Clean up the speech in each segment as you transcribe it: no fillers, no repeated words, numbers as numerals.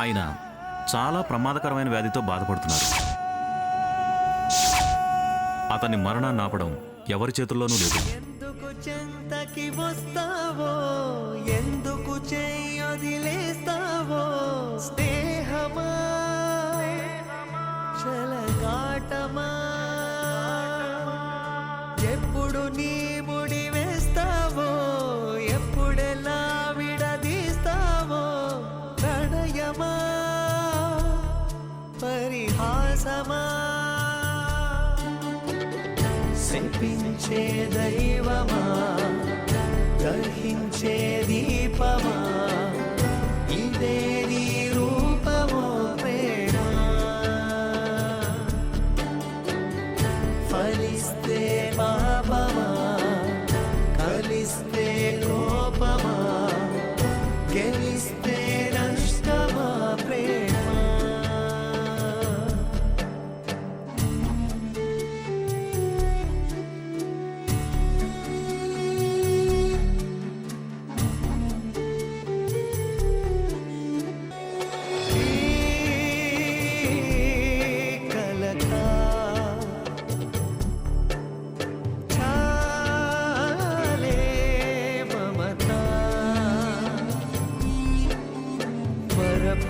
ఆయన చాలా ప్రమాదకరమైన వ్యాధితో బాధపడుతున్నారు. అతని మరణాన్ని ఆపడం ఎవరి చేతుల్లోనూ లేదు. ఎందుకు చెంతకి వస్తావో, ఎందుకు చెయ్యొదిలేస్తావో, స్నేహమా చలగాటమా, ఎప్పుడు నీ ముడి వేస్తావో, ఎప్పుడెలా విడదీస్తావో, ప్రణయమా పరిహాసమా, శపించే దైవమా దహించే దీపమా, ఇదే నీ రూపమో ప్రేమ, ఫలిస్తే పాపమా కలిస్తే కోపమా, గెలిస్తే నష్టమా ప్రేమ.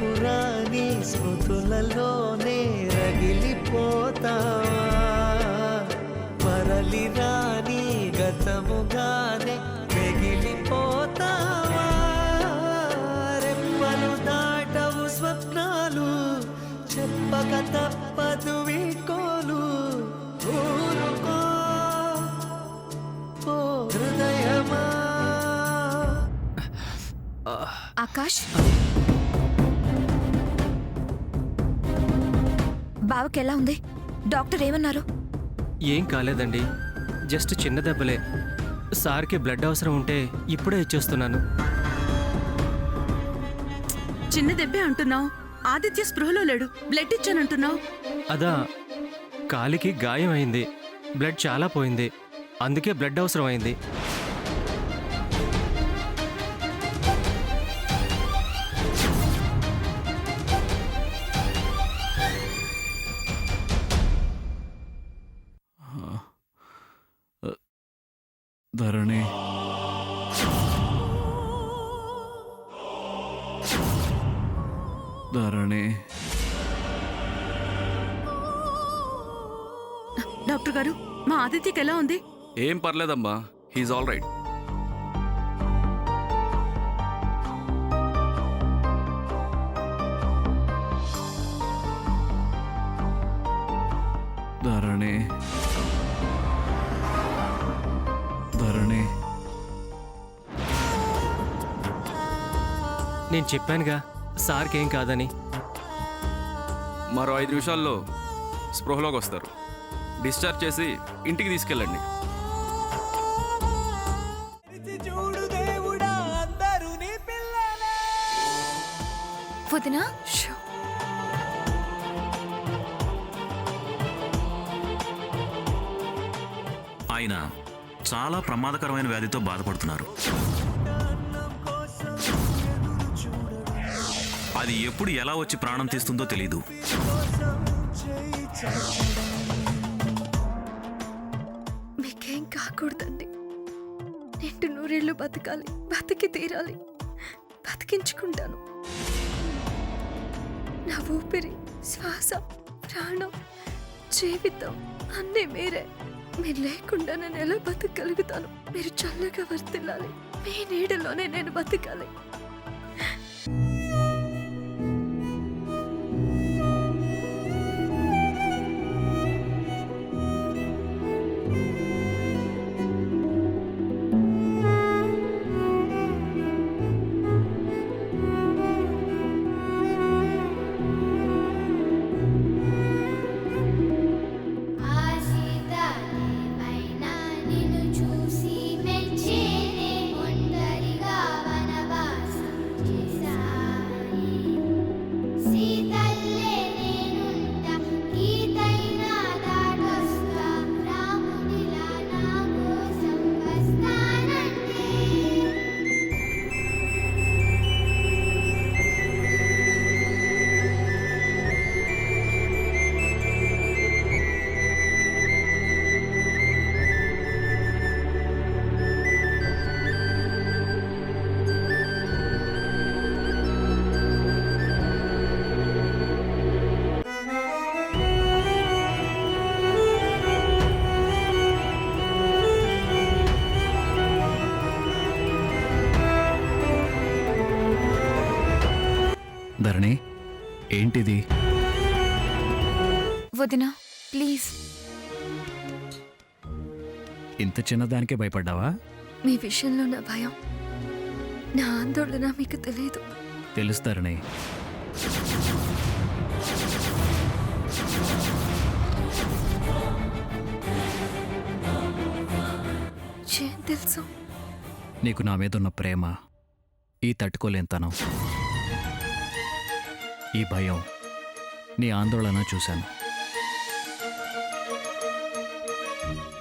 పురాణి స్మృతులలోనే రగిలిపోతావా, మరలి రాని గతముగానే మిగిలిపోతావా, రెప్పలు దాటవు స్వప్నాలు చెప్పక తప్పదు వీడ్కోలు, ఊరుకో ఓ హృదయమా. ఆకాష్, బావకి ఎలా ఉంది? డాక్టర్ ఏమన్నారు? ఏం కాలేదండి, జస్ట్ చిన్న దెబ్బలే. సార్కి బ్లడ్ అవసరం ఉంటే ఇప్పుడే ఇచ్చేస్తున్నాను. చిన్న దెబ్బే అంటున్నావు, ఆదిత్య స్పృహలో లేడు, బ్లడ్ ఇచ్చానంటున్నావు. అదా, కాలికి గాయం అయింది, బ్లడ్ చాలా పోయింది, అందుకే బ్లడ్ అవసరం అయింది. ధరణి, ధరణి. డాక్టర్ గారు, మా ఆదిత్యకి ఎలా ఉంది? ఏం పర్లేదమ్మా, హీఈస్ ఆల్ రైట్. ధరణి, ధరణి. నేను చెప్పానుగా సార్కి ఏం కాదని. మరో 5 నిమిషాల్లో స్పృహలోకి వస్తారు. డిశ్చార్జ్ చేసి ఇంటికి తీసుకెళ్ళండి. చూడు దేవుడా, అందరూ నీ పిల్లలే. వదినా, ఆయన చాలా ప్రమాదకరమైన వ్యాధితో బాధపడుతున్నారు. అది ఎప్పుడు ఎలా వచ్చి ప్రాణం తీస్తుందో తెలీదు. మీకేం కాకూడదండి. నిండు నూరేళ్ళు బతకాలి, బతికి తీరాలి, బతికించుకుంటాను. నా ఊపిరి, శ్వాస, ప్రాణం, జీవితం అన్నీ మీరే. మీరు లేకుండా నేను ఎలా బతకగలుగుతాను? మీరు చల్లగా వర్తిల్లాలి, మీ నీడలోనే నేను బతకాలి. నిన్ను చూసి మెచ్చేనే ఒంటరిగా వనవాసి వదినా ప్లీజ్. ఇంత చిన్నదానికే భయపడ్డావా? మీ విషయంలో నా భయం, నా ఆందోళన మీకు తెలియదు. తెలుస్తారని. ఏం తెలుసు? నీకు నా మీద ఉన్న ప్రేమ, ఈ తట్టుకోలేంతనం, ఈ భయం, నీ ఆందోళన చూశాను.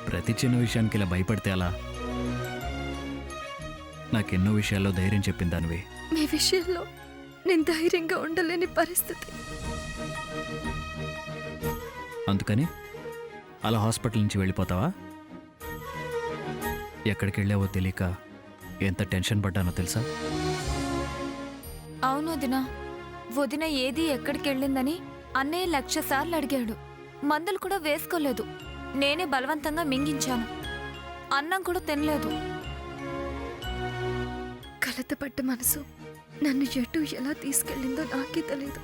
ప్రతి చిన్న విషయానికి ఇలా భయపడితే అలా? నాకెన్నో విషయాల్లో ధైర్యం చెప్పిన దానివి. మీ విషయంలో నేను ధైర్యంగా ఉండలేని పరిస్థితి. అందుకని అలా హాస్పిటల్ నుంచి వెళ్ళిపోతావా? ఎక్కడికి వెళ్ళావో తెలియక ఎంత టెన్షన్ పడ్డానో తెలుసా? అవును వదినా. వదిన ఏది ఎక్కడికి వెళ్ళిందని అన్నయ్య 1,00,000 సార్లు అడిగాడు. మందులు కూడా వేసుకోలేదు. నేనే బలవంతంగా మింగించాను. అన్నం కూడా తినలేదు. కలతపడ్డ మనసు నన్ను ఎటు ఎలా తీసుకెళ్ళిందో నాకే తెలియదు,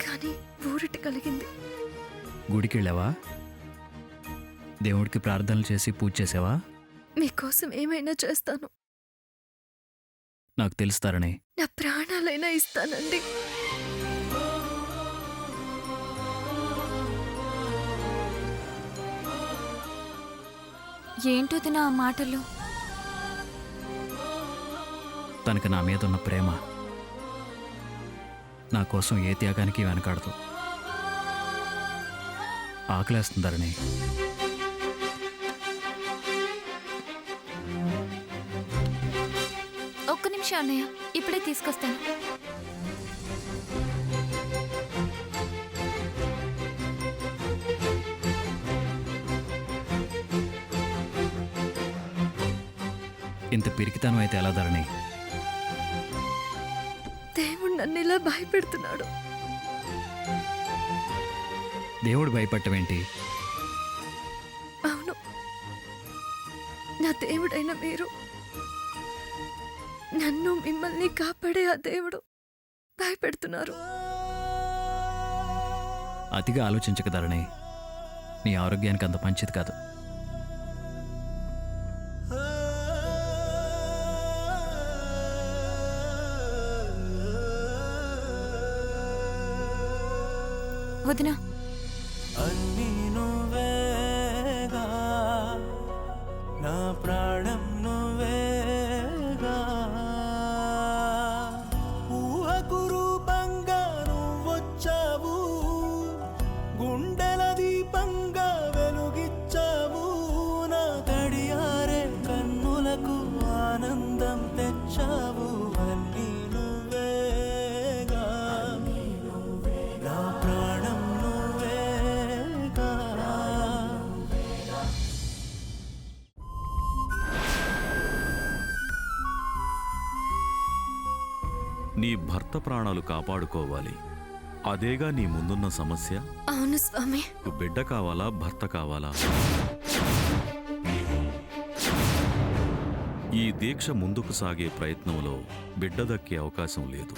కానీ ఊరట కలిగింది. గుడికి వెళ్ళావా? దేవుడికి ప్రార్థనలు చేసి పూజ చేసావా? మీకోసం ఏమైనా చేస్తాను. నాకు తెలుస్తారని. నా ప్రాణాలైనా ఇస్తానండి. ఏంటొదినా ఆ మాటలు? తనకు నా మీద ఉన్న ప్రేమ నా కోసం ఏ త్యాగానికి వెనకాడదు. ఆకలేస్తుందరని. ఒక్క నిమిషం అన్నయ్య, ఇప్పుడే తీసుకొస్తాను. ఇంత పిరికితనం అయితే ఎలా ధరణి? దేవుడు నన్ను ఇలా భయపెడుతున్నాడు. దేవుడు భయపడటమేంటి? అవును, నా దేవుడైన మీరు, నన్ను మిమ్మల్ని కాపాడే ఆ దేవుడు భయపెడుతున్నారు. అతిగా ఆలోచించక ధరణి. నీ ఆరోగ్యానికి అంత మంచిది కాదు. వదినా అన్నీ నువ్వేగా, నా ప్రాణం నువ్వేగా, ఊహకు రూపంగా నువ్వొచ్చావు, గుండెల దీపంగా వెలుగిచ్చావు, నా తడియారే కన్నులకు ఆనందం తెచ్చావు. అన్నీ నువ్వేగా, నా ప్రాణం నువ్వేగా. నీ భర్త ప్రాణాలు కాపాడుకోవాలి. అదేగా నీ ముందున్న సమస్య. అవును స్వామి. నీకు బిడ్డ కావాలా, భర్త కావాలా? ఈ దీక్ష ముందుకు సాగే ప్రయత్నంలో బిడ్డ దక్కే అవకాశం లేదు.